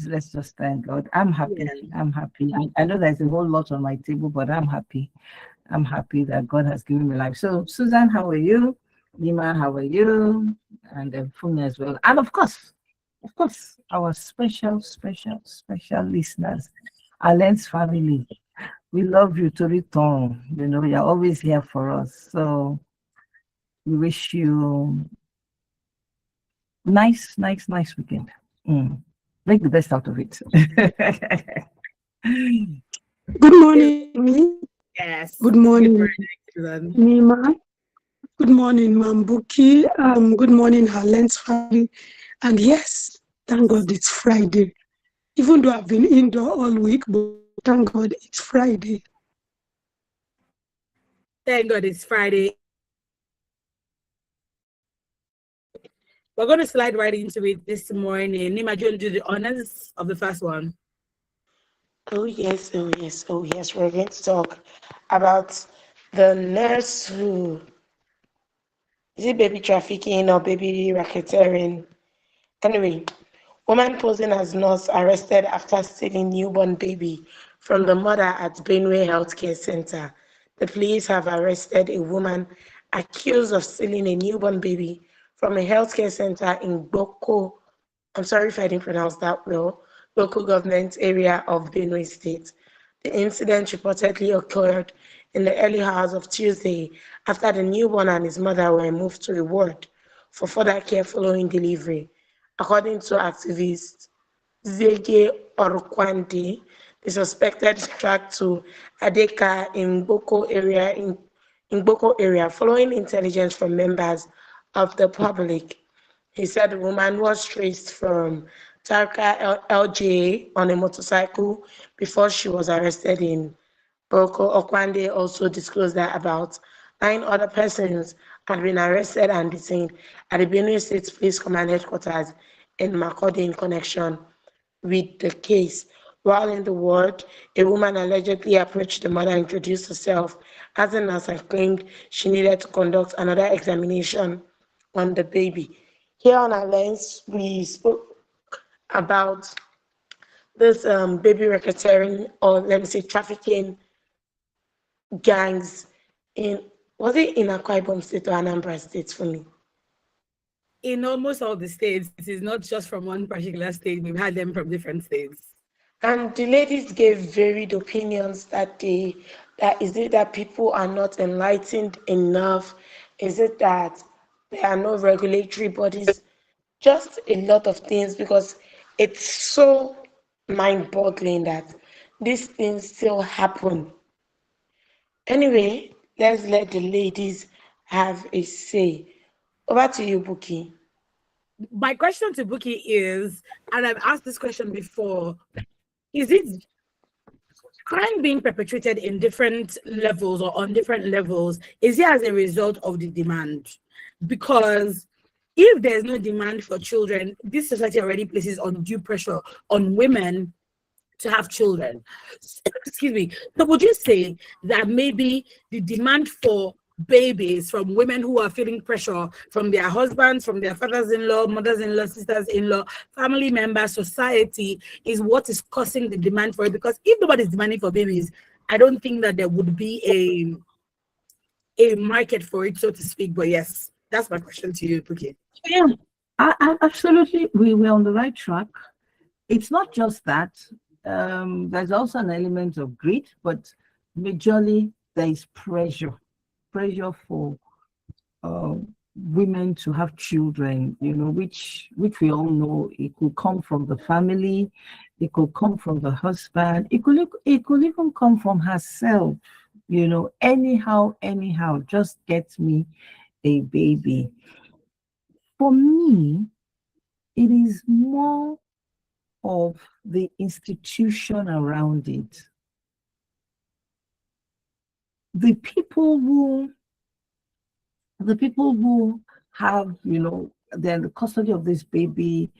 let's just thank God. I'm happy. Yeah. I'm happy. I know there's a whole lot on my table, but I'm happy. I'm happy that God has given me life. So, Susan, how are you? Nima, how are you? And then Fumi as well. And of course, our special listeners, Alen's family. We love you to return. You know, you're always here for us. So we wish you nice weekend. Mm. Make the best out of it. Good morning, me. Yes. Good Good morning, morning, Susan. Nima. Good morning, Mambuki. Good morning, HerLens family. And yes, thank God it's Friday. Even though I've been indoor all week, but thank God it's Friday. Thank God it's Friday. We're going to slide right into it this morning. Nima, do you want to do the honors of the first one? Oh yes, oh yes, oh yes. We're going to talk about the nurse who is it baby trafficking or baby racketeering? Anyway, woman posing as nurse arrested after stealing newborn baby from the mother at Benway Healthcare Center. The police have arrested a woman accused of stealing a newborn baby from a healthcare center in Boko. I'm sorry if I didn't pronounce that well. Local government area of Benue State. The incident reportedly occurred in the early hours of Tuesday after the newborn and his mother were moved to a ward for further care following delivery. According to activist Zege Orkwandi, the suspected tracked to Adeka in Boko area following intelligence from members of the public. He said the woman was traced from Tarka LGA on a motorcycle before she was arrested in Boko. Okwande also disclosed that about 9 other persons had been arrested and detained at the Benue State Police Command headquarters in Makurdi in connection with the case. While in the ward, a woman allegedly approached the mother and introduced herself as a nurse and claimed she needed to conduct another examination on the baby. Here on our lens, we spoke about this baby racketeering, or let me say trafficking gangs in, was it in Akwa Ibom State or Anambra State for me? In almost all the states, it is not just from one particular state. We've had them from different states. And the ladies gave varied opinions that is it that people are not enlightened enough? Is it that there are no regulatory bodies? Just a lot of things, because it's so mind-boggling that these things still happen. Anyway, let's let the ladies have a say. Over to you, Buki. My question to Buki is, and I've asked this question before, is it crime being perpetrated in different levels or on different levels? Is it as a result of the demand? Because if there's no demand for children, this society already places undue pressure on women to have children. Excuse me. So would you say that maybe the demand for babies from women who are feeling pressure from their husbands, from their fathers-in-law, mothers-in-law, sisters-in-law, family members, society is what is causing the demand for it? Because if nobody's demanding for babies, I don't think that there would be a market for it, so to speak. But yes, that's my question to you, Puki. Yeah, absolutely. We're on the right track. It's not just that. There's also an element of greed, but majorly there is pressure for women to have children, which we all know it could come from the family, it could come from the husband, it could even come from herself, anyhow, just get me a baby. For me, it is more of the institution around it. The people who have, they're in the custody of this baby,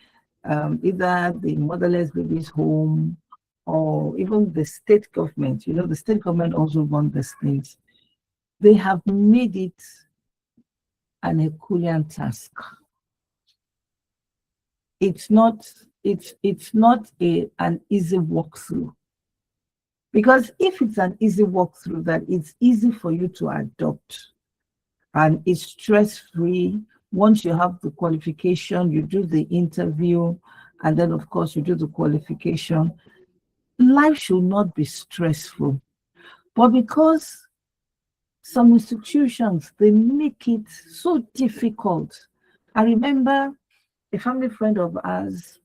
either the motherless baby's home or even the state government. The state government also run these things. They have made it an Herculean task. It's not it's not an easy walkthrough. Because if it's an easy walkthrough, that it's easy for you to adopt and it's stress-free. Once you have the qualification, you do the interview, and then of course you do the qualification. Life should not be stressful. But because some institutions, they make it so difficult. I remember a family friend of ours.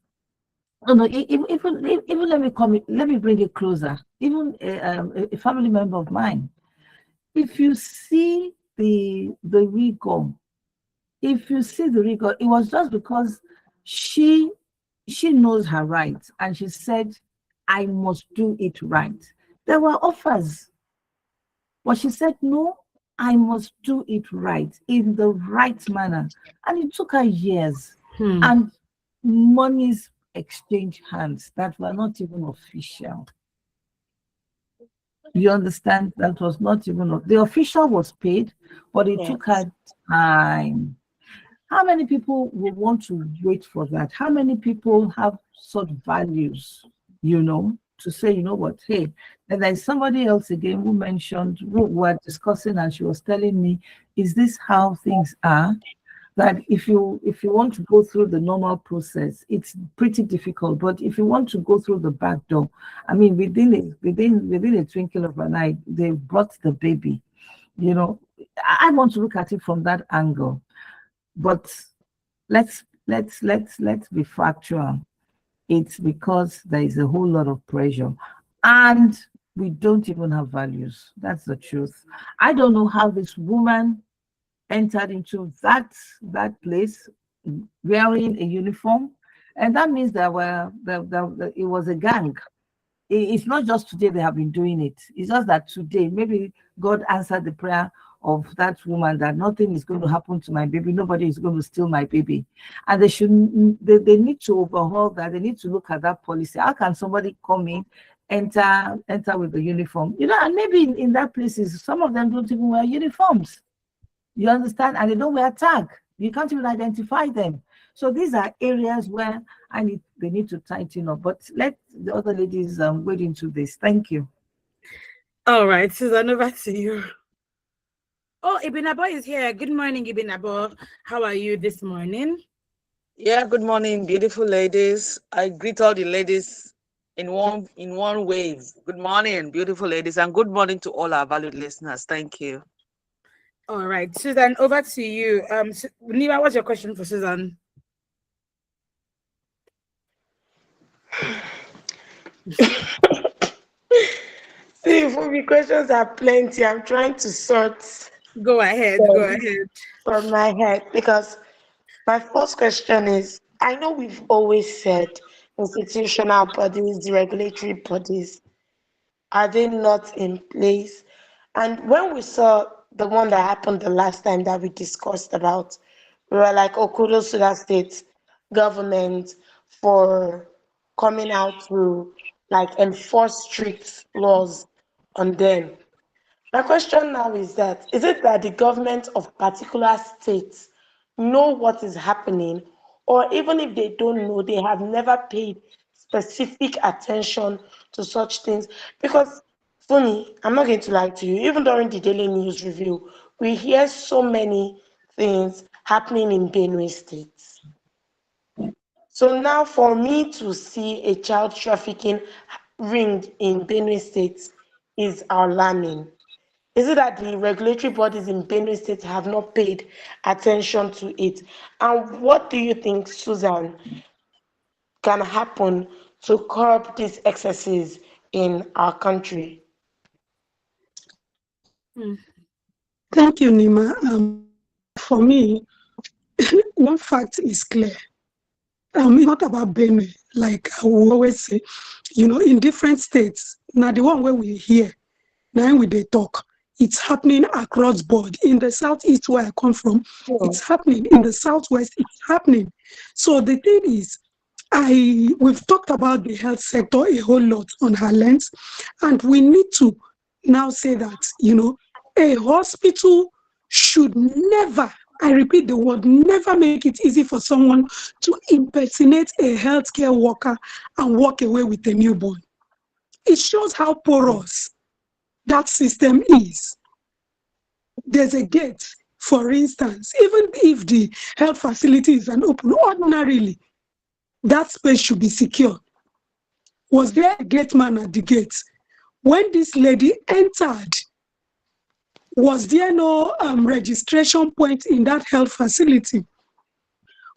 No, no, even let me bring it closer. Even a family member of mine. If you see the rigor, it was just because she knows her rights and she said, I must do it right. There were offers, but she said, no, I must do it right in the right manner. And it took her years. And monies exchanged hands that were not even official. You understand? That was not even, the official was paid, but it took her time. How many people will want to wait for that? How many people have such values, to say, you know what, hey, and there's somebody else again who mentioned, who were discussing, and she was telling me, is this how things are? That if you want to go through the normal process, it's pretty difficult. But if you want to go through the back door, I mean, within a twinkle of an eye, they brought the baby. I want to look at it from that angle. But let's be factual. It's because there is a whole lot of pressure, and we don't even have values. That's the truth. I don't know how this woman entered into that place wearing a uniform, and that means it was a gang. It's not just today they have been doing it. It's just that today maybe God answered the prayer of that woman that nothing is going to happen to my baby, nobody is going to steal my baby, and they need to overhaul that. They need to look at that policy. How can somebody come in, enter with the uniform, and maybe in that places some of them don't even wear uniforms. You understand? And they don't wear tag. You can't even identify them. So these are areas where they need to tighten up. But let the other ladies wade into this. Thank you. All right, Susan, over to you. Oh, Ibn Abo is here. Good morning, Ibn Abo. How are you this morning? Yeah, good morning, beautiful ladies. I greet all the ladies in one wave. Good morning, beautiful ladies, and good morning to all our valued listeners. Thank you. All right, Susan, over to you. Nima, what's your question for Susan? See, for me, questions are plenty. I'm trying to sort. Go ahead. From my head, because my first question is, I know we've always said institutional bodies, the regulatory bodies, are they not in place? And when we saw the one that happened the last time that we discussed about, we were like, oh, kudos to that state government for coming out to enforce strict laws on them. My question now is it that the government of particular states know what is happening, or even if they don't know, they have never paid specific attention to such things? Because for me, I'm not going to lie to you, even during the daily news review, we hear so many things happening in Benue State. So now for me to see a child trafficking ring in Benue State is alarming. Is it that the regulatory bodies in Benue State have not paid attention to it? And what do you think, Susan, can happen to curb these excesses in our country? Thank you, Nima. For me, one fact is clear. It's not about Benue, like I will always say, in different states. Now, the one where we hear, now we they talk, it's happening across board. In the southeast where I come from, it's happening. In the southwest, it's happening. So the thing is, we've talked about the health sector a whole lot on HerLens, and we need to now say that, a hospital should never I repeat the word, never make it easy for someone to impersonate a healthcare worker and walk away with a newborn. It shows how porous that system is. There's a gate, for instance, even if the health facility is an open, ordinarily, that space should be secure. Was there a gate man at the gate? When this lady entered, was there no registration point in that health facility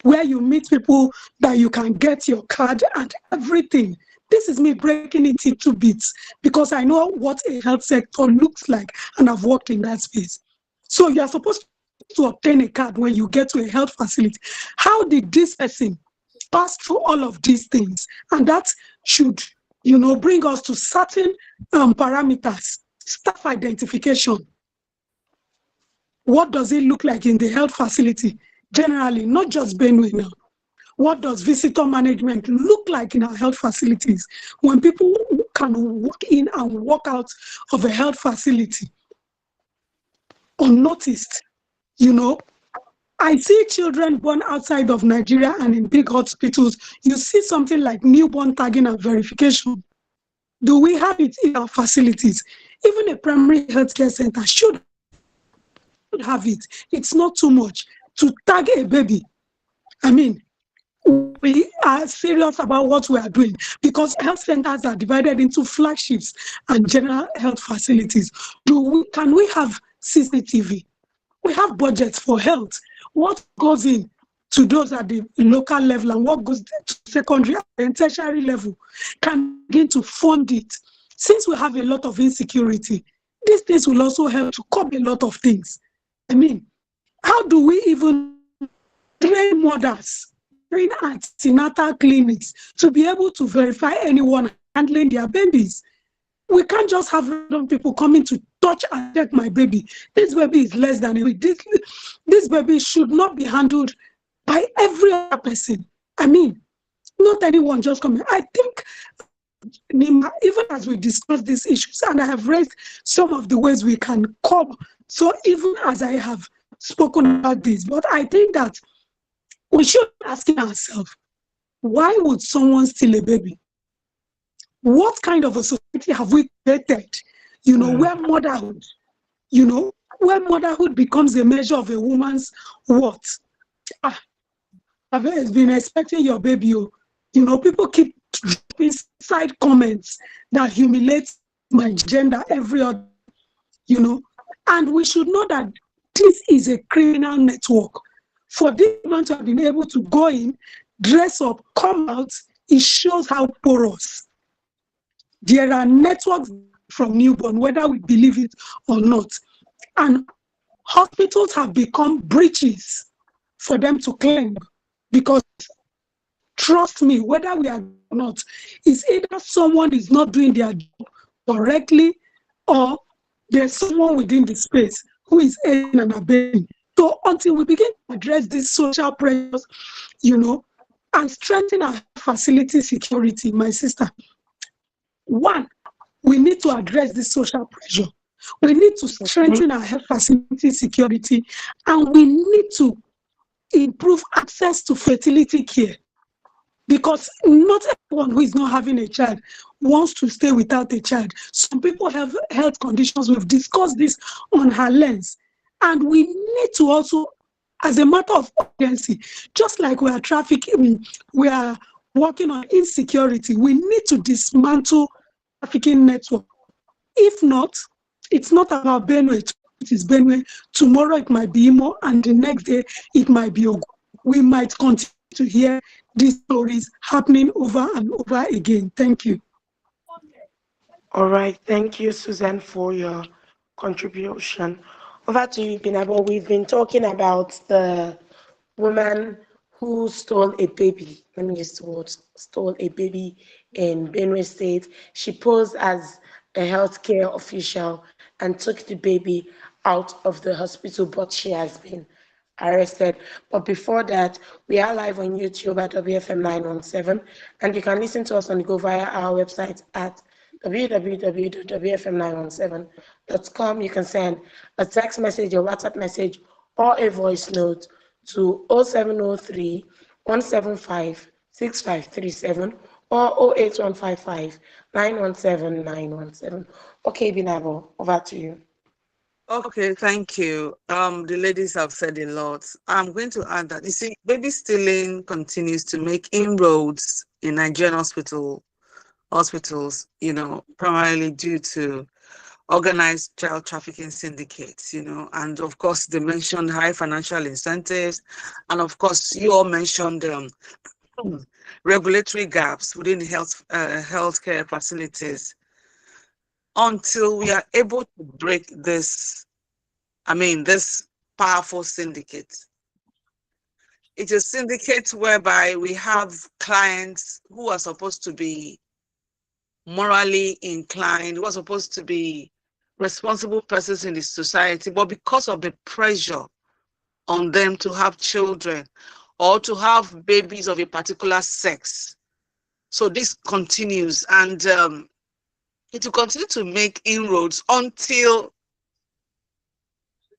where you meet people that you can get your card and everything? This is me breaking it into bits because I know what a health sector looks like and I've worked in that space. So you are supposed to obtain a card when you get to a health facility. How did this person pass through all of these things? And that should, bring us to certain parameters. Staff identification. What does it look like in the health facility? Generally, not just Benue now. What does visitor management look like in our health facilities? When people can walk in and walk out of a health facility unnoticed, I see children born outside of Nigeria and in big hospitals. You see something like newborn tagging and verification. Do we have it in our facilities? Even a primary healthcare center should have it. It's not too much to tag a baby. I mean, we are serious about what we are doing because health centers are divided into flagships and general health facilities. Can we have CCTV? We have budgets for health. What goes in to those at the local level and what goes to secondary and tertiary level can begin to fund it. Since we have a lot of insecurity, these things will also help to curb a lot of things. I mean, how do we even train mothers, train antenatal clinics to be able to verify anyone handling their babies? We can't just have random people coming to touch and check my baby. This baby is less than a week. This baby should not be handled by every other person. I mean, not anyone just coming. I think, Nima, even as we discuss these issues, and I have raised some of the ways we can curb, so even as I have spoken about this, but I think that we should be asking ourselves, why would someone steal a baby? What kind of a society have we created, where motherhood, where motherhood becomes a measure of a woman's worth? I've been expecting your baby. People keep dropping side comments that humiliate my gender every other, and we should know that this is a criminal network. For this man to have been able to go in, dress up, come out, it shows how porous. There are networks from newborn, whether we believe it or not. And hospitals have become breaches for them to claim because, trust me, whether we are or not, it's either someone is not doing their job correctly or there's someone within the space who is aiding and abetting. So until we begin to address these social pressures, and strengthen our facility security, my sister, one, we need to address this social pressure. We need to strengthen our health facility security, and we need to improve access to fertility care. Because not everyone who is not having a child wants to stay without a child. Some people have health conditions. We've discussed this on HerLens. And we need to also, as a matter of urgency, just like we are trafficking, we are working on insecurity, we need to dismantle trafficking network. If not, it's not about Benue. It is Benue. Tomorrow it might be Imo, and the next day it might be Ogun. We might continue to hear these stories happening over and over again. Thank you. All right. Thank you, Susan, for your contribution. Over to you, Binabo. We've been talking about the woman who stole a baby. Let me use the word, stole a baby in Benue State. She posed as a healthcare official and took the baby out of the hospital, but she has been arrested. But before that, we are live on YouTube at WFM 917, and you can listen to us on the go via our website at www.wfm917.com. You can send a text message, a WhatsApp message, or a voice note to 0703 175 6537 or 08155 917 917. Okay, Binabo, over to you. Okay, thank you. The ladies have said a lot. I'm going to add that you see, baby stealing continues to make inroads in Nigerian hospitals, primarily due to organized child trafficking syndicates, and of course they mentioned high financial incentives, and of course you all mentioned regulatory gaps within healthcare facilities. Until we are able to break this powerful syndicate. It's a syndicate whereby we have clients who are supposed to be morally inclined, who are supposed to be responsible persons in the society, but because of the pressure on them to have children or to have babies of a particular sex. So this continues, and it will continue to make inroads until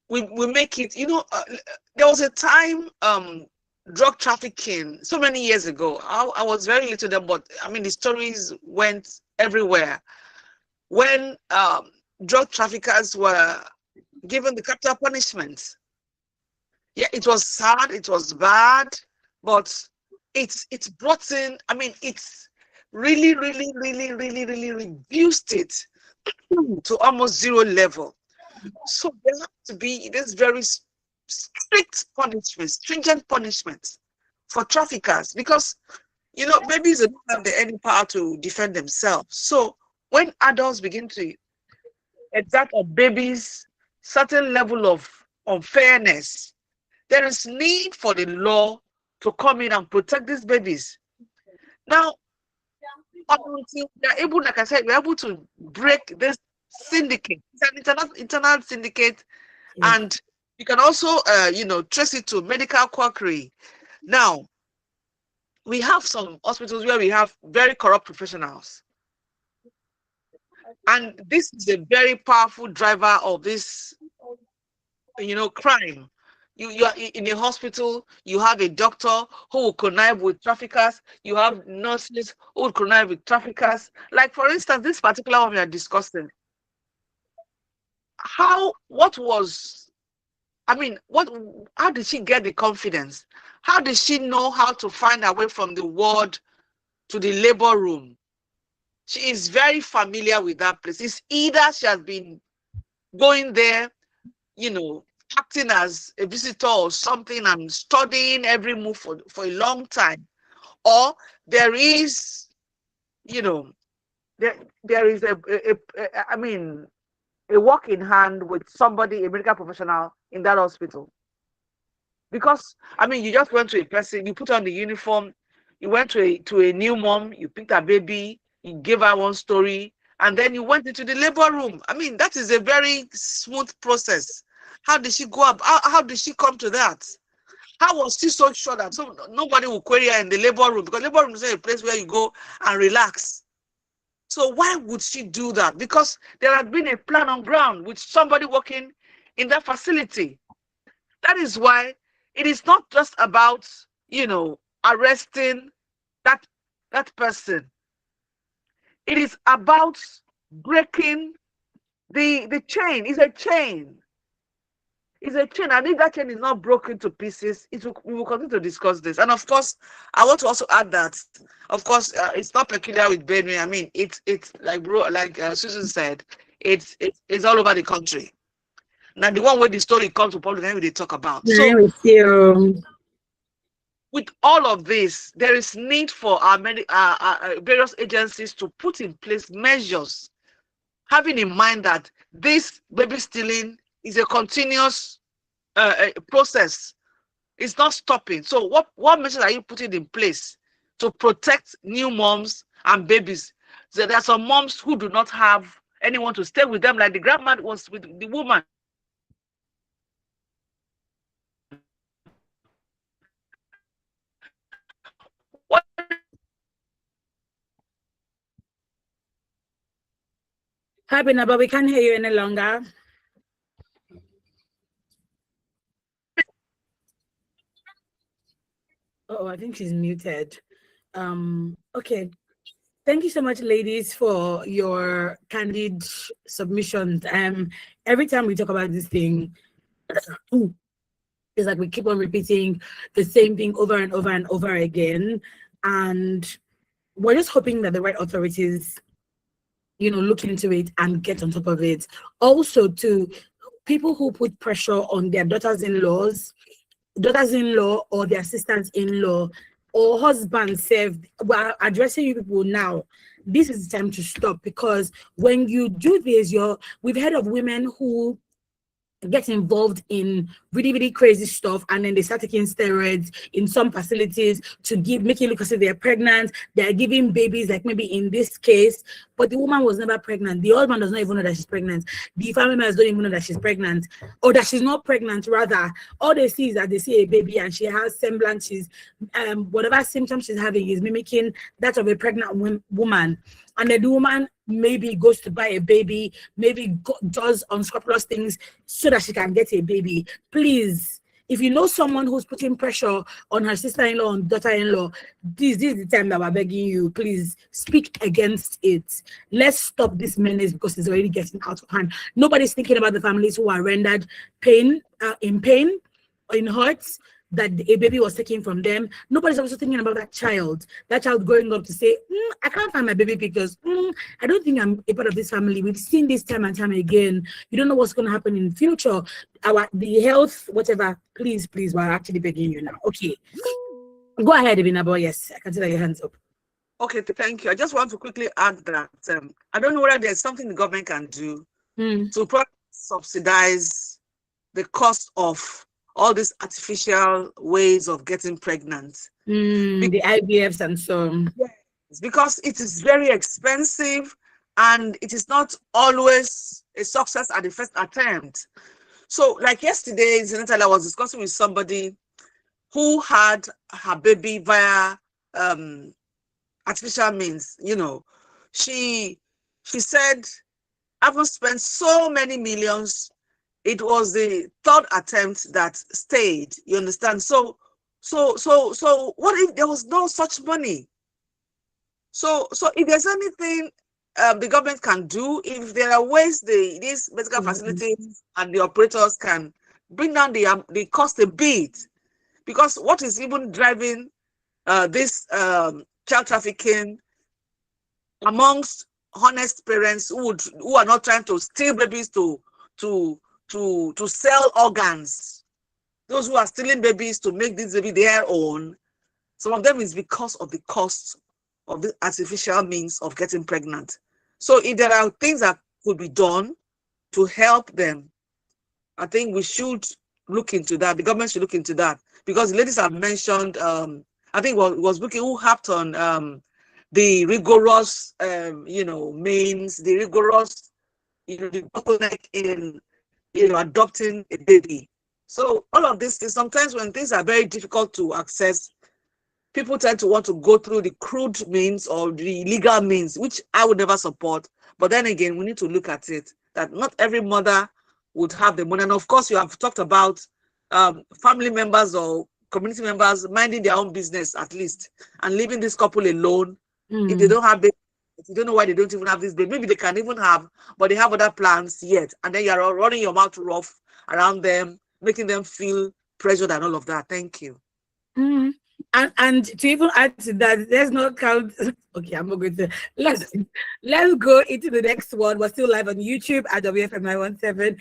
we make it, there was a time drug trafficking so many years ago. I was very little then, but I mean the stories went everywhere when drug traffickers were given the capital punishment. Yeah, it was sad, it was bad, but it's brought in, I mean, it's really, really, really, really, really reduced it to almost zero level. So there has to be this very strict punishment, stringent punishment for traffickers, because babies don't have any power to defend themselves. So when adults begin to exact on babies certain level of unfairness, there is need for the law to come in and protect these babies. Now, until they're able, like I said, we're able to break this syndicate. It's an internal syndicate, and you can also, trace it to medical quackery. Now, we have some hospitals where we have very corrupt professionals, and this is a very powerful driver of this, crime. You are in a hospital, you have a doctor who will connive with traffickers, you have nurses who will connive with traffickers. Like, for instance, this particular one we are discussing, how did she get the confidence? How did she know how to find her way from the ward to the labor room? She is very familiar with that place. It's either she has been going there, acting as a visitor or something and studying every move for a long time, or there is, there is a work in hand with somebody, a medical professional in that hospital. Because you just went to a person, you put on the uniform, you went to a new mom, you picked a baby, you gave her one story, and then you went into the labor room. That is a very smooth process. How did she go up? How did she come to that? How was she so sure that nobody will query her in the labor room? Because labor room is a place where you go and relax. So why would she do that? Because there had been a plan on ground with somebody working in that facility. That is why it is not just about, arresting that person. It is about breaking the chain. It's a chain. It's a chain. And if that chain is not broken to pieces, we will continue to discuss this. And of course, I want to also add that, of course, it's not peculiar with Benue. It's like Susan said, it's all over the country. Now, the one where the story comes to public, and they talk about. So, with you. with all of this, there is need for our various agencies to put in place measures, having in mind that this baby stealing is a continuous process. It's not stopping. So what measures are you putting in place to protect new moms and babies? So there are some moms who do not have anyone to stay with them, like the grandma was with the woman. What Hi, Bina, but we can't hear you any longer. Oh, I think she's muted. Okay. Thank you so much, ladies, for your candid submissions. Every time we talk about this thing, it's like we keep on repeating the same thing over and over and over again. And we're just hoping that the right authorities, look into it and get on top of it. Also, to people who put pressure on their daughters-in-law or their assistants-in-law or husbands, we're addressing you people now. This is the time to stop, because when you do this, we've heard of women who get involved in really, really crazy stuff, and then they start taking steroids in some facilities to make it look as if they're pregnant. They're giving babies, like maybe in this case, but the woman was never pregnant. The husband does not even know that she's pregnant. The family members don't even know that she's pregnant, or that she's not pregnant, rather. All they see is that they see a baby and she has semblance. Whatever symptoms she's having is mimicking that of a pregnant woman. And then the woman maybe goes to buy a baby, maybe does unscrupulous things so that she can get a baby. Please, if you know someone who's putting pressure on her sister-in-law and daughter-in-law, this is the time that we're begging you, please speak against it. Let's stop this menace, because it's already getting out of hand. Nobody's thinking about the families who are rendered in pain, or in hurts, that a baby was taken from them. Nobody's also thinking about that child growing up to say, I can't find my baby because I don't think I'm a part of this family. We've seen this time and time again. You don't know what's going to happen in the future. The health, whatever, please, we're actually begging you now. Okay. Go ahead, Ibinabo. Yes, I can see that your hands up. Okay, thank you. I just want to quickly add that I don't know whether there's something the government can do to subsidize the cost of all these artificial ways of getting pregnant. The IVFs and so on. Yes, because it is very expensive and it is not always a success at the first attempt. So like yesterday, I was discussing with somebody who had her baby via artificial means. She said, I've spent so many millions. It was the third attempt that stayed. You understand? So what if there was no such money? So if there's anything the government can do, if there are ways these medical facilities and the operators can bring down the cost a bit, because what is even driving this child trafficking amongst honest parents who are not trying to steal babies to sell organs, those who are stealing babies to make this baby their own, some of them is because of the cost of the artificial means of getting pregnant. So if there are things that could be done to help them, I think we should look into that. The government should look into that, because the ladies have mentioned, I think it was looking who harped on the rigorous, means, the rigorous, the bottleneck in adopting a baby. So all of this is sometimes when things are very difficult to access, people tend to want to go through the crude means or the legal means, which I would never support. But then again, we need to look at it, that not every mother would have the money. And of course, you have talked about family members or community members minding their own business at least, and leaving this couple alone. If they don't have baby, you don't know why they don't even have this baby. Maybe they can even have, but they have other plans yet. And then you're running your mouth rough around them, making them feel pressured and all of that. Thank you. And to even add to that, let's not count. Okay, I'm not going to. Let's go into the next one. We're still live on YouTube at WFM 917.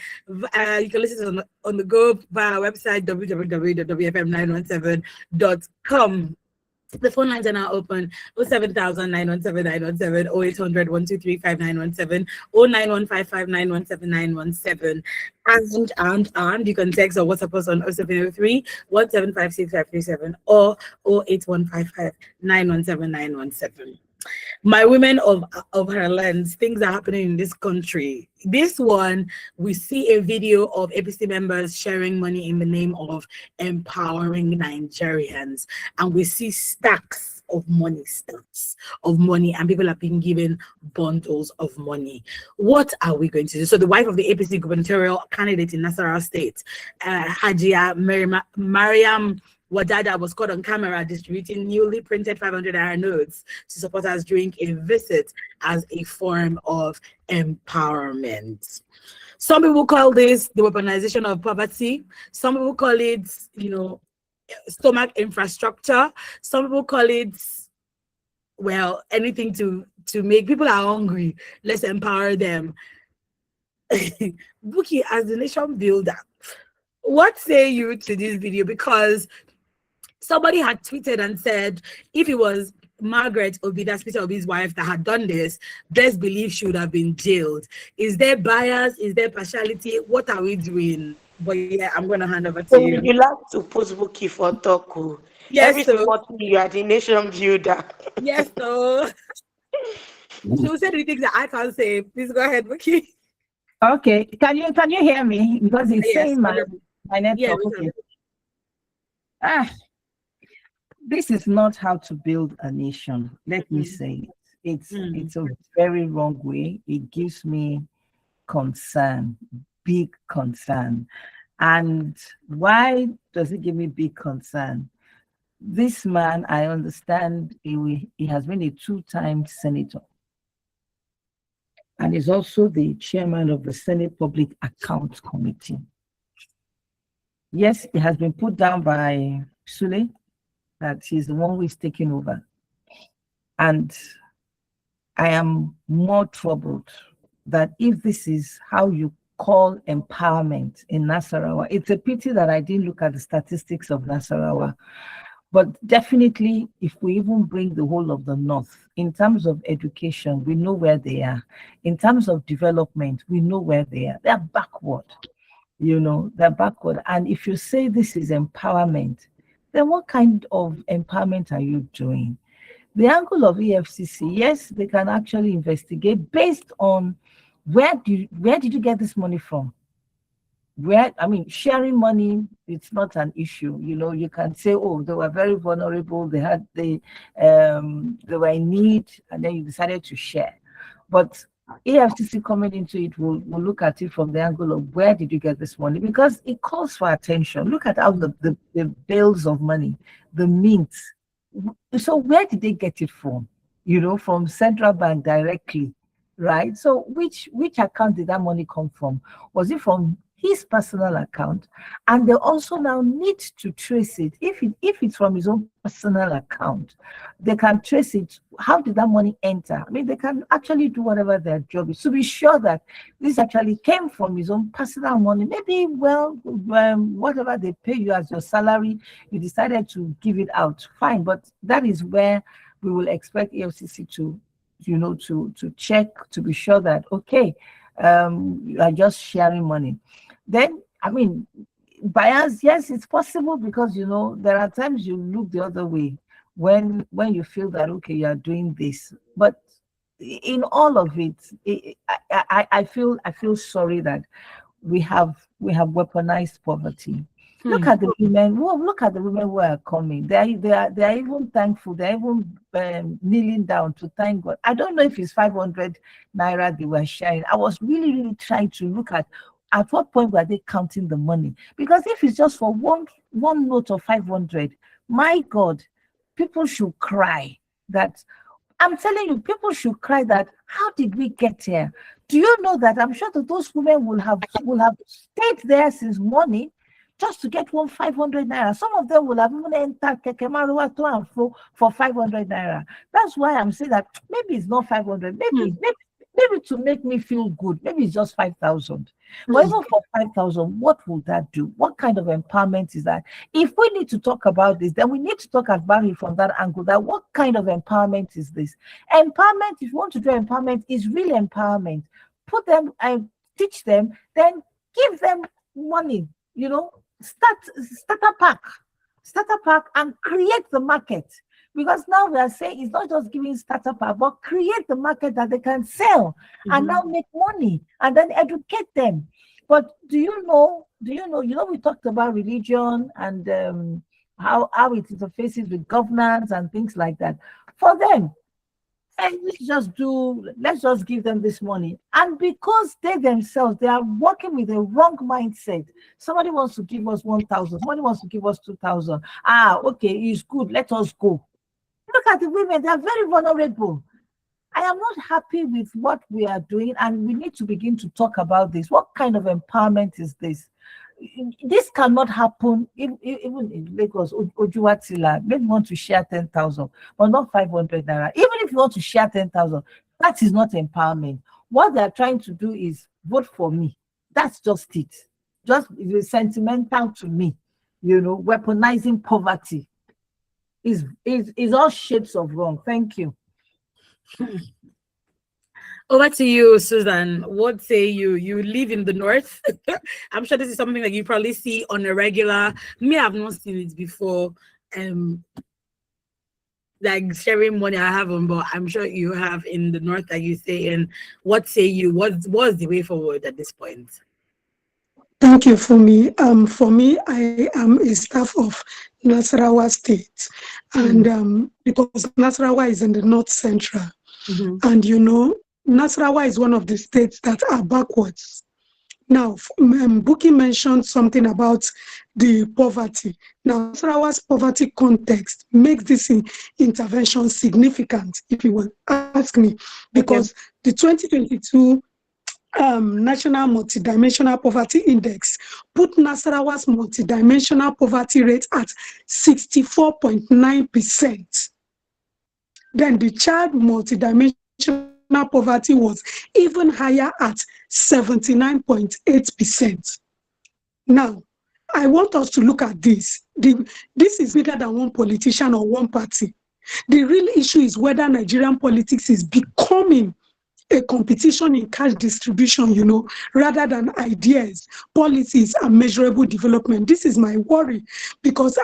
You can listen on the go via our website www.wfm917.com. The phone lines are now open: 07000-917-917, 0800-123-5917, 09155-917-917. And you can text or WhatsApp us on 0703-1756537 or 08155-917-917. My women of HerLens, things are happening in this country. This one, we see a video of APC members sharing money in the name of empowering Nigerians, and we see stacks of money, and people are being given bundles of money. What are we going to do? So the wife of the APC gubernatorial candidate in Nasarawa State, Hajia Mariam Wadada was caught on camera distributing newly printed 500 naira notes to supporters during a visit as a form of empowerment. Some people call this the weaponization of poverty. Some people call it, stomach infrastructure. Some people call it, well, anything to make people are hungry. Let's empower them. Buki, as the nation builder, what say you to this video? Because somebody had tweeted and said, if it was Margaret Obi, that's Peter Obi's wife, that had done this, best believe she would have been jailed. Is there bias? Is there partiality? What are we doing? But yeah, I'm going to hand over to you. You like to post Bookie for talk. Yes, every small thing you are the nation builder. Yes, so she will say the things that I can't say. Please go ahead, Buki. Okay, can you hear me? Because it's saying my network. Yeah, okay. This is not how to build a nation. Let me say it. It's a very wrong way. It gives me concern, big concern. And why does it give me big concern? This man, I understand, he has been a 2-time senator. And is also the chairman of the Senate Public Accounts Committee. Yes, it has been put down by Sule that he's the one who is taking over. And I am more troubled that if this is how you call empowerment in Nasarawa, it's a pity that I didn't look at the statistics of Nasarawa. But definitely, if we even bring the whole of the North, in terms of education, we know where they are. In terms of development, we know where they are. They're backward, they're backward. And if you say this is empowerment, then what kind of empowerment are you doing? The angle of EFCC, yes, they can actually investigate based on where did you get this money from? Sharing money, it's not an issue. You can say, oh, they were very vulnerable, they were in need, and then you decided to share. But EFCC coming into it will look at it from the angle of where did you get this money? Because it calls for attention. Look at how the bills of money, the mint. So where did they get it from? From central bank directly, right? So which account did that money come from? Was it from his personal account? And they also now need to trace it. If it's from his own personal account, they can trace it. How did that money enter? They can actually do whatever their job is to be sure that this actually came from his own personal money. Maybe, whatever they pay you as your salary, you decided to give it out. Fine, but that is where we will expect EFCC to check to be sure that, okay, you are just sharing money. Then, bias, yes, it's possible because, there are times you look the other way when you feel that, okay, you are doing this. But in all of it, I feel sorry that we have weaponized poverty. Look at the women. Look at the women who are coming. They are even thankful. They're even kneeling down to thank God. I don't know if it's 500 naira they were sharing. I was really, really trying to look at what point were they counting the money? Because if it's just for one note of 500, my God, people should cry. That I'm telling you, people should cry that how did we get here? Do you know that I'm sure that those women will have stayed there since morning just to get 500 naira. Some of them will have even entered Keke Maruwa to and fro for 500 naira. That's why I'm saying that maybe it's not 500. Maybe to make me feel good, maybe it's just 5,000. But even for 5,000, what will that do? What kind of empowerment is that? If we need to talk about this, then we need to talk about it from that angle. That what kind of empowerment is this? Empowerment, if you want to do empowerment, is real empowerment. Put them and teach them, then give them money. Start a pack and create the market. Because now we are saying it's not just giving startup, but create the market that they can sell and now make money and then educate them. But do you know, we talked about religion and how it interfaces with governance and things like that. For them, And let's just give them this money. And because they themselves, they are working with a wrong mindset. Somebody wants to give us 1,000, somebody wants to give us 2,000. Okay, it's good, let us go. Look at the women, they are very vulnerable. I am not happy with what we are doing, and we need to begin to talk about this. What kind of empowerment is this? This cannot happen even in Lagos. Ojuwatila, maybe want to share 10,000, but not 500 naira. Even if you want to share 10,000, that is not empowerment. What they are trying to do is vote for me. That's just it. Just sentimental to me. Weaponizing poverty is all shapes of wrong. Thank you. Over to you, Susan. What say you? You live in the north. I'm sure this is something that you probably see on a regular. Me, I've not seen it before. Like sharing money, I haven't, but I'm sure you have in the north that you say. And what say you? What's the way forward at this point? Thank you for me. For me, I am a staff of Nasarawa State, and because Nasarawa is in the north central, and Nasarawa is one of the states that are backwards. Now, Buki mentioned something about the poverty. Now, Nasarawa's poverty context makes this intervention significant, if you will ask me, because the 2022 National Multidimensional Poverty Index put Nasarawa's multidimensional poverty rate at 64.9%. Then the child multidimensional poverty was even higher at 79.8%. Now, I want us to look at this. This is bigger than one politician or one party. The real issue is whether Nigerian politics is becoming a competition in cash distribution, rather than ideas, policies, and measurable development. This is my worry, because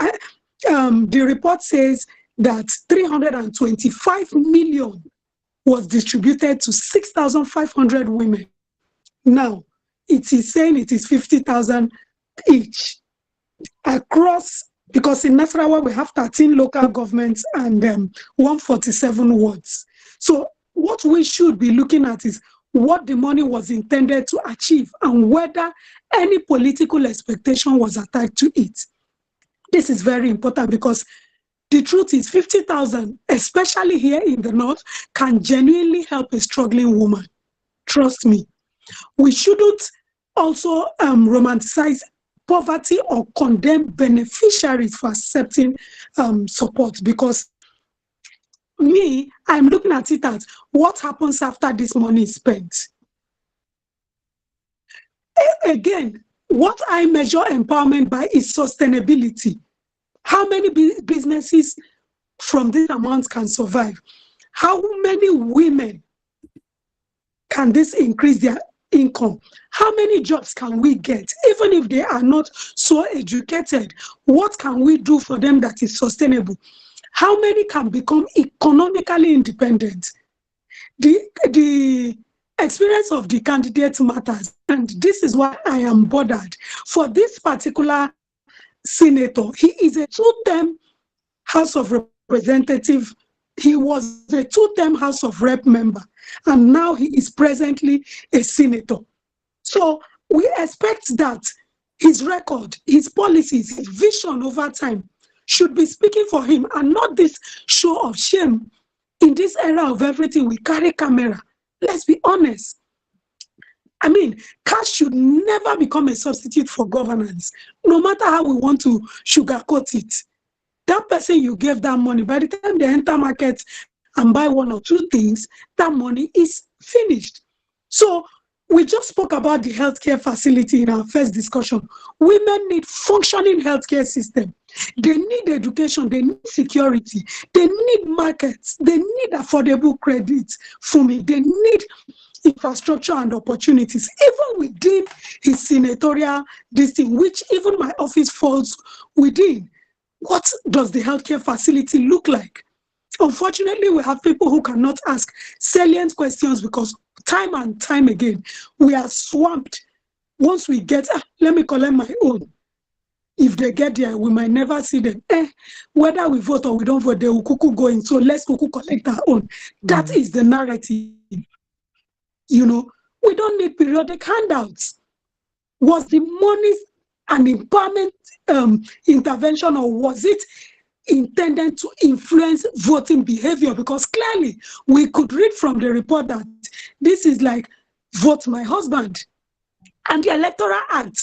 the report says that 325 million was distributed to 6,500 women. Now, it is saying it is 50,000 each across, because in Nasarawa we have 13 local governments and 147 wards. So what we should be looking at is what the money was intended to achieve and whether any political expectation was attached to it. This is very important, because the truth is 50,000, especially here in the north, can genuinely help a struggling woman. Trust me. We shouldn't also romanticize poverty or condemn beneficiaries for accepting support, because I'm looking at it as what happens after this money is spent. Again, what I measure empowerment by is sustainability. How many businesses from this amount can survive? How many women can this increase their income? How many jobs can we get? Even if they are not so educated, what can we do for them that is sustainable? How many can become economically independent? The experience of the candidate matters, and this is why I am bothered. For this particular senator, he is a two-term House of Representative. He was a two-term House of Rep member, and now he is presently a senator. So we expect that his record, his policies, his vision over time should be speaking for him, and not this show of shame. In this era of everything, we carry camera. Let's be honest. I mean, cash should never become a substitute for governance, no matter how we want to sugarcoat it. That person you gave that money, by the time they enter market and buy one or two things, that money is finished. So we just spoke about the healthcare facility in our first discussion. Women need functioning healthcare system. They need education, they need security, they need markets, they need affordable credit for me, they need infrastructure and opportunities, even within his senatorial thing, which even my office falls within. What does the healthcare facility look like? Unfortunately, we have people who cannot ask salient questions because time and time again, we are swamped. Once we get, let me collect my own. if they get there, we might never see them. Whether we vote or we don't vote, they will cuckoo go in. So let's cuckoo collect our own. That is the narrative. You know, we don't need periodic handouts. Was the money an empowerment intervention, or was it intended to influence voting behavior? Because clearly we could read from the report that this is like vote my husband. And the Electoral Act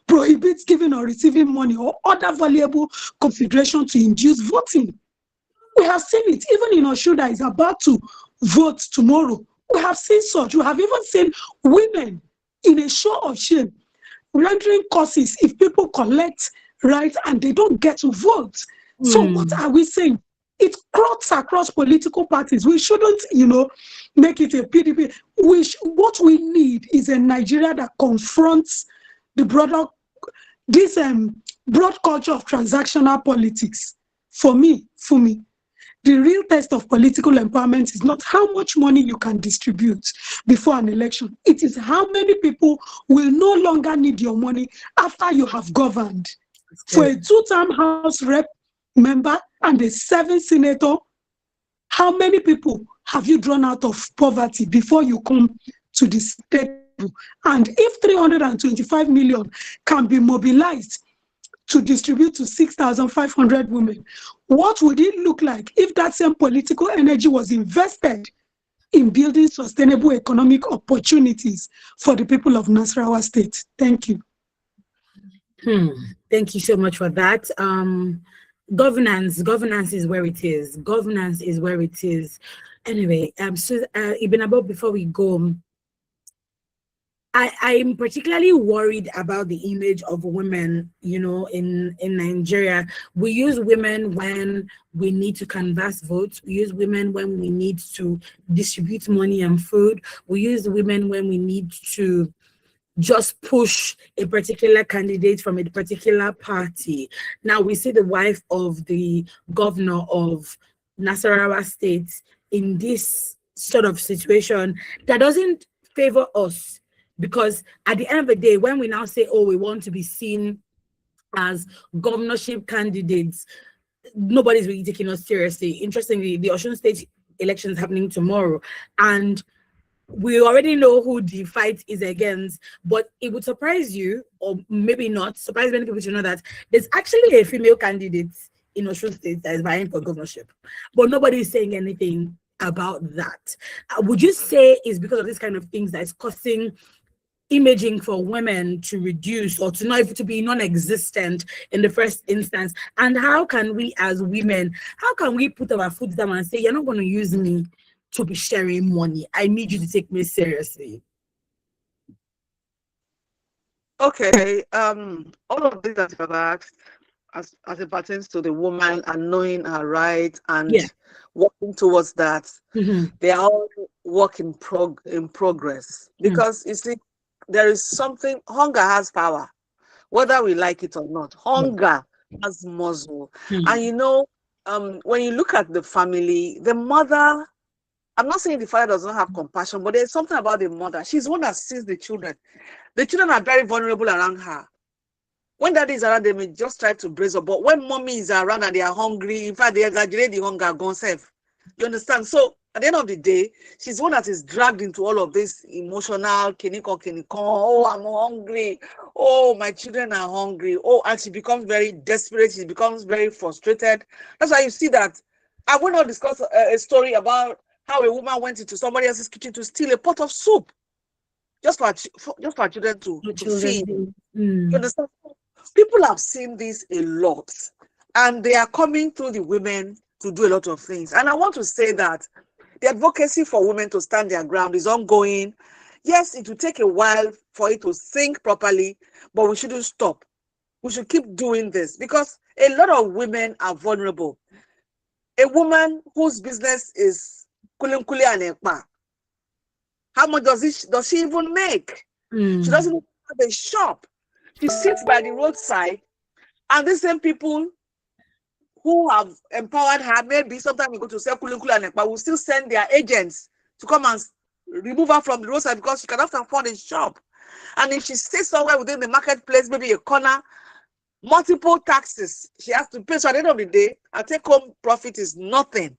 prohibits giving or receiving money or other valuable consideration to induce voting. We have seen it, even in Oshuda is about to vote tomorrow. We have seen such. We have even seen women in a show of shame rendering causes if people collect rights and they don't get to vote. So what are we saying? It cuts across political parties. We shouldn't, make it a PDP. What we need is a Nigeria that confronts the broad culture of transactional politics. For me, the real test of political empowerment is not how much money you can distribute before an election. It is how many people will no longer need your money after you have governed. For a 2-term House rep member and a 7th senator, how many people have you drawn out of poverty before you come to the state? And if 325 million can be mobilized to distribute to 6,500 women, what would it look like if that same political energy was invested in building sustainable economic opportunities for the people of Nasarawa State? Thank you. Thank you so much for that. Governance is where it is. Governance is where it is. Anyway, so Ibn Abba, before we go, I'm particularly worried about the image of women, in Nigeria. We use women when we need to canvass votes. We use women when we need to distribute money and food. We use women when we need to just push a particular candidate from a particular party. Now we see the wife of the governor of Nasarawa State in this sort of situation that doesn't favor us, because at the end of the day, when we now say, we want to be seen as governorship candidates, nobody's really taking us seriously. Interestingly, the Osun State election is happening tomorrow, and we already know who the fight is against, but it would surprise you, or maybe not surprise many people to know that there's actually a female candidate in Osun State that is vying for governorship, but nobody is saying anything about that. Would you say it's because of this kind of things that is causing imaging for women to reduce or to be non-existent in the first instance? And how can we as women, put our foot down and say, you're not going to use me to be sharing money? I need you to take me seriously. Okay, all of this that you've asked, as it pertains to the woman and knowing her rights and working towards that, they are all work in progress. Because you see, there is something, hunger has power, whether we like it or not. Hunger has muscle. And when you look at the family, the mother, I'm not saying the father does not have compassion, but there's something about the mother. She's the one that sees the children. The children are very vulnerable around her. When daddy is around, they may just try to brace up. But when mommy is around and they are hungry, in fact, they exaggerate the hunger, gone safe. You understand? So at the end of the day, she's the one that is dragged into all of this emotional, oh, I'm hungry. Oh, my children are hungry. Oh, and she becomes very desperate. She becomes very frustrated. That's why you see that. I will not discuss a story about how a woman went into somebody else's kitchen to steal a pot of soup just for children to feed. You understand? People have seen this a lot, and they are coming through the women to do a lot of things. And I want to say that the advocacy for women to stand their ground is ongoing. Yes, it will take a while for it to think properly, but we shouldn't stop. We should keep doing this because a lot of women are vulnerable. A woman whose business is kulimkuli and ekpa, how much does she even make? She doesn't even have a shop. She sits by the roadside, and these same people who have empowered her, maybe sometimes we go to sell kulimkuli and ekpa, will still send their agents to come and remove her from the roadside because she cannot afford a shop. And if she stays somewhere within the marketplace, maybe a corner, multiple taxes she has to pay. So at the end of the day, her take-home profit is nothing.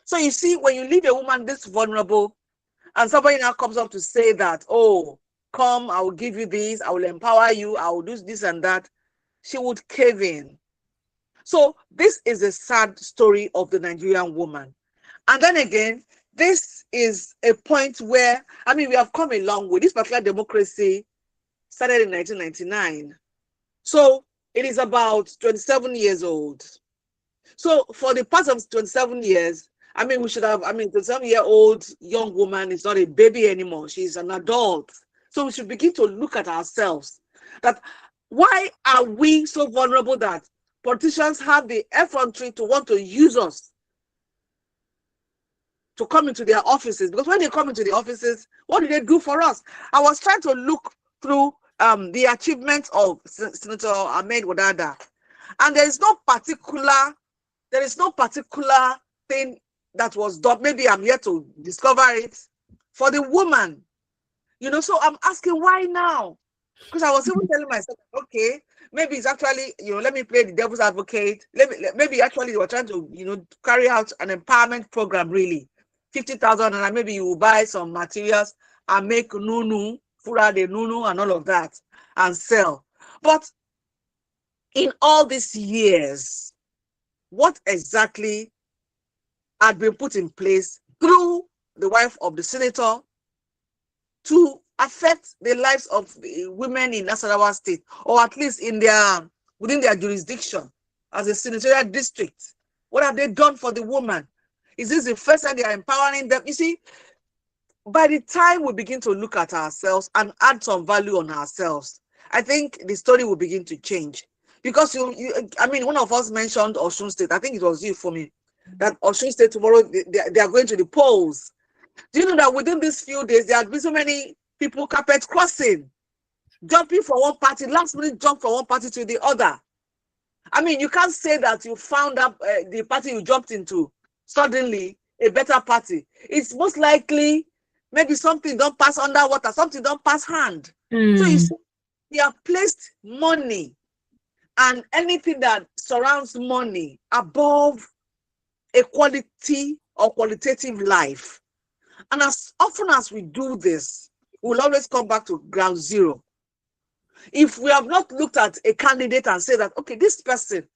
So you see, when you leave a woman this vulnerable, and somebody now comes up to say that, oh, come, I will give you this, I will empower you, I will do this and that, she would cave in. So this is a sad story of the Nigerian woman. And then again, this is a point where, I mean, we have come a long way. This particular democracy started in 1999. So it is about 27 years old. So for the past of 27 years, I mean, we should have, I mean, the 7-year-old young woman is not a baby anymore. She's an adult. So we should begin to look at ourselves. That why are we so vulnerable that politicians have the effrontery to want to use us to come into their offices? Because when they come into the offices, what do they do for us? I was trying to look through the achievements of Senator Ahmed Wadada, and there is no particular thing that was done. Maybe I'm here to discover it for the woman, you know. So I'm asking, why now? Because I was even telling myself, okay, maybe it's actually, you know, let me play the devil's advocate. Maybe actually they were trying to, you know, carry out an empowerment program, really. 50,000, and maybe you will buy some materials and make nunu, fura de nunu, and all of that, and sell. But in all these years, what exactly had been put in place through the wife of the senator to affect the lives of the women in Nasarawa State, or at least in within their jurisdiction as a senatorial district? What have they done for the woman? Is this the first time they are empowering them? You see, by the time we begin to look at ourselves and add some value on ourselves, I think the story will begin to change. Because I mean, one of us mentioned Osun State. I think it was you for me, that Osun State tomorrow they are going to the polls. Do you know that within these few days there have been so many people carpet crossing, jumping from one party, last minute jump from one party to the other? I mean, you can't say that you found out the party you jumped into suddenly a better party. It's most likely maybe something don't pass underwater, something don't pass hand. So you see, we have placed money and anything that surrounds money above a quality or qualitative life. And as often as we do this, we'll always come back to ground zero. If we have not looked at a candidate and say that, okay, this person,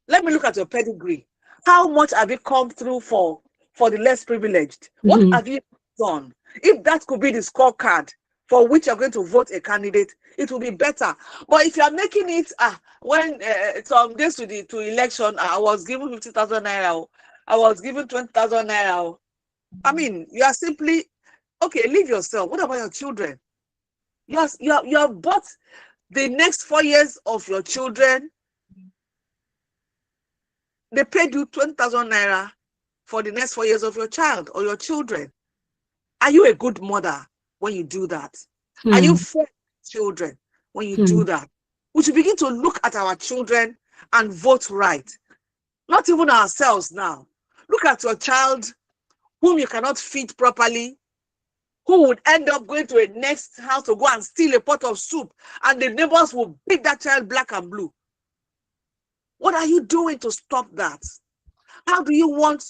let me look at your pedigree. How much have you come through for the less privileged? What have you done? If that could be the scorecard for which you're going to vote a candidate, it will be better. But if you are making it, when some days to election, I was given 50,000 naira, I was given 20,000 naira. I mean, you are simply, okay, leave yourself. What about your children? You have bought the next 4 years of your children. They paid you 20,000 naira for the next 4 years of your child or your children. Are you a good mother when you do that? Are you fair to children when you do that? We should begin to look at our children and vote right. Not even ourselves now. Look at your child whom you cannot feed properly, who would end up going to a next house to go and steal a pot of soup, and the neighbors will beat that child black and blue. What are you doing to stop that? How do you want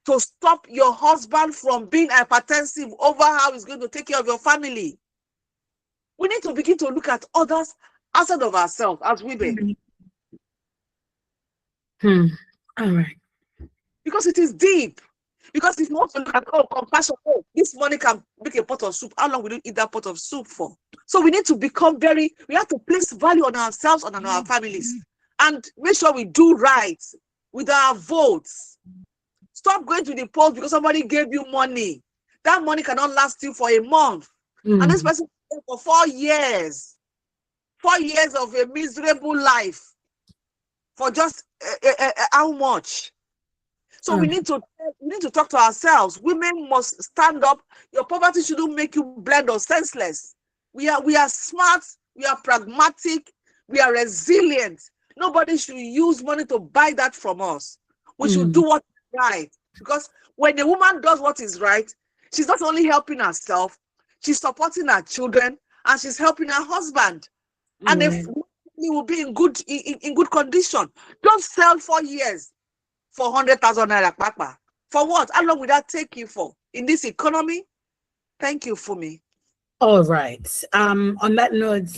to stop your husband from being hypertensive over how he's going to take care of your family? We need to begin to look at others outside of ourselves as women. All right. Because it is deep. Because if you want to look at, oh, compassion, oh, this money can make a pot of soup, how long will you eat that pot of soup for? So we need to become we have to place value on ourselves and on our families, and make sure we do right with our votes. Stop going to the polls because somebody gave you money. That money cannot last you for a month. And this person for 4 years. 4 years of a miserable life. For just how much? So we need to talk to ourselves. Women must stand up. Your poverty shouldn't make you blind or senseless. We are smart, we are pragmatic, we are resilient. Nobody should use money to buy that from us. We should do what is right. Because when a woman does what is right, she's not only helping herself, she's supporting her children, and she's helping her husband. And if company will be in good condition. Don't sell 4 years for 100,000 naira, papa. For what? How long will that take you for in this economy? Thank you, Fumi. All right. On that note,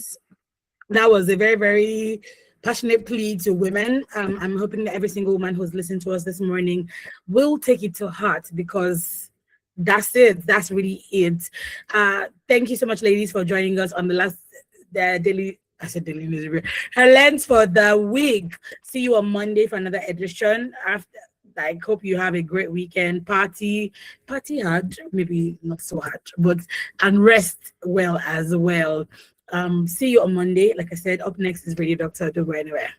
that was a very, very passionate plea to women. I'm hoping that every single woman who's listened to us this morning will take it to heart, because that's it. That's really it. Thank you so much, ladies, for joining us on the daily. I said daily news review. HerLens for the week. See you on Monday for another edition. After, I hope you have a great weekend. Party hard, maybe not so hard, and rest well as well. See you on Monday. Like I said, up next is Radio Doctor. Don't go anywhere.